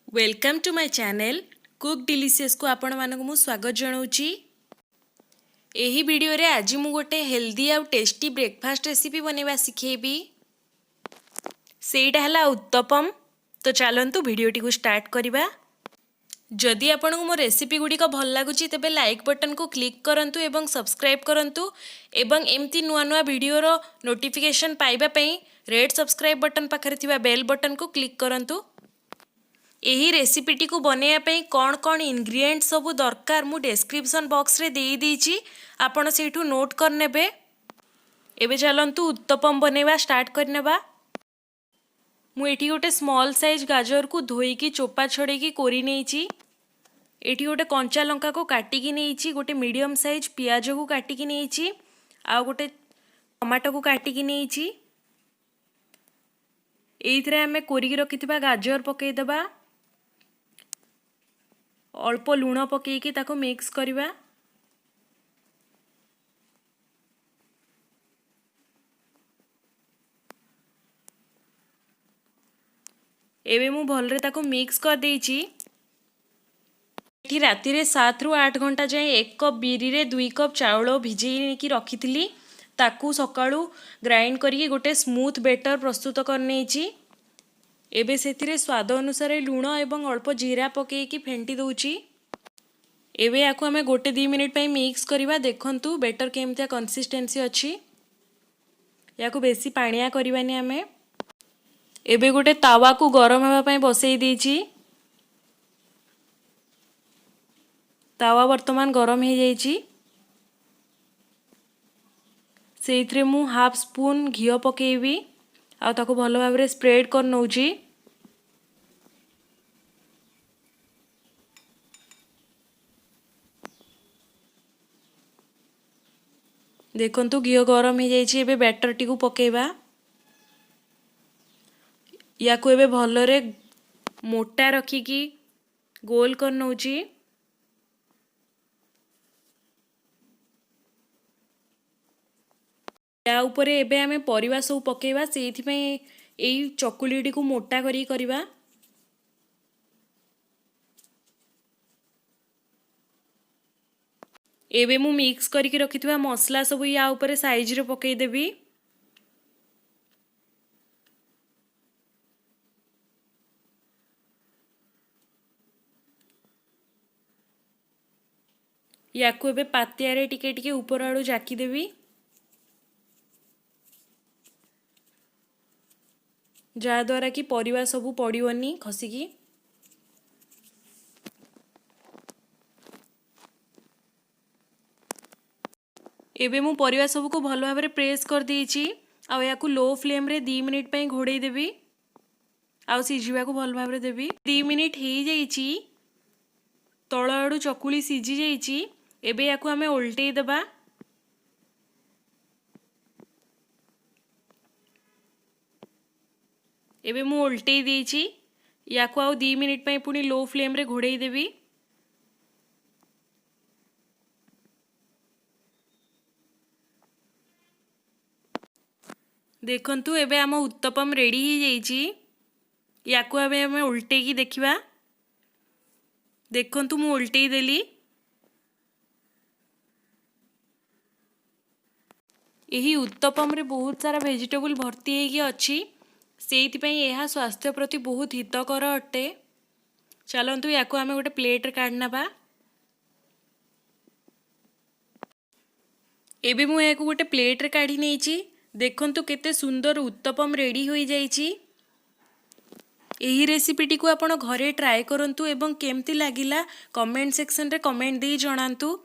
Welcome to my channel cook delicious को आपण मानक मु स्वागत जनाऊँगी। एही वीडियो रे आज मु गोटे हेल्दी आउ टेस्टी ब्रेकफास्ट रेसिपी बनैबा सिखेबी। सेटा हला उत्तपम। तो चलंतु वीडियोटी को स्टार्ट करिबा। जदि आपन को मो रेसिपी गुडी को भल लागुची तेबे लाइक बटन को क्लिक करंतु एवं सब्सक्राइब करंतु एवं एमती नुआ नुआ वीडियो रो नोटिफिकेशन पाइबा पई रेड सब्सक्राइब बटन पाखरे थिबा बेल बटन को क्लिक करंतु। एही रेसिपीटी को बनैया पई कौन कौन इंग्रेडिएंट सब दरकार मु डिस्क्रिप्शन बॉक्स रे देई दीची, आपण सेठू नोट कर नेबे। एबे चलंतु उत्तपम बनैबा स्टार्ट करनेबा। मु एठी गोटे स्मॉल साइज गाजर को धोईकी चोपा छड़ेकी कोरी नेइची। एठी गोटे कंचा लंका को काटिकी नेइची, गोटे मीडियम साइज पियाज को काटिकी नेइची, आ गोटे टमाटो को काटिकी नेइची। एइथरे हमें कोरिकी रखिथिबा गाजर पकेई देबा। अल्प लुण पकेइकी ताको मिक्स करिबा। एबे मु भलरे ताको मिक्स कर देइची। एठी राति रे 7 रु 8 घंटा जाए 1 कप बिरी रे 2 कप चावल भिजेई की रखिथिली, ताकू सकाळू ग्राइंड करिकी गोटे स्मूथ बेटर प्रस्तुत करनेइची। एबे सेथिरे स्वाद अनुसार लुण एवं अल्प जीरा पकेइकी फेंटी दउची। एबे याकू हमें गोटे 2 मिनिट पई मिक्स करिबा। देखंतु बेटर केमतिया कंसिस्टेंसी अछि। याकू बेसी पानिया करिबानी हमें। एबे गोटे तावा को गरम हेबा पई बसई देइची। तावा वर्तमान गरम हे जाइची। सेइथरे मु हाफ स्पून घियो पकेइबी आ ताको भलो भाबरे स्प्रेड कर नउची। देखंतु घियो गरम हे जाइची। एबे बैटर टी को पकेइबा। याकू एबे भलरे मोटा रखिकी गोल कर नउची। या ऊपरे एबे हमें परिवा सब पकेइबा। सेइथि पई एई चकुलीटी को मोटा करी करिबा। एबे मु मिक्स करिके रखिथिबा मसला सब या ऊपरे साइज रे पकेई देबी। याकू एबे पातिया रे टिके टिके ऊपर आड़ू जाकी देबी, जा द्वारा कि परिवा सब पड़िवनी खसिकी। एबे मु परिवा सब को भलो भाबरे प्रेस कर देइची। आ याकू लो फ्लेम रे 2 मिनिट पई घोड़ेई देबी। आ सिझिबा को भलो भाबरे देबी। 3 मिनिट हेई जाइची। तळ आड़ू चकुली सिझी जाइची। एबे याकू हमें उल्टेई देबा। एबे मु उल्टेई देइची। याकू आउ 2 मिनिट पई पुनी लो फ्लेम रे घोड़ेई देबी। देखंतु एबे आम उत्तपम रेडी ही जाइची। याकू एबे हमें उल्टेई की देखिबा। देखंतु मु उल्टेई देली। एही उत्तपम रे बहुत सारा वेजिटेबल भर्ती हेगी अछि। सेइथि पई एहा स्वास्थ्य प्रति बहुत हितकर अटे। चलंतु याकू हमें गोटे प्लेट रे काढनबा। एबे मु याकू गोटे प्लेट रे काढी नेइची। देखंतु केते सुंदर उत्तपम रेडी होई जाइची। एही रेसिपीटी को आपण घरे ट्राई करंतु एवं केमती लागिला कमेंट सेक्शन रे कमेंट दे जणांतु।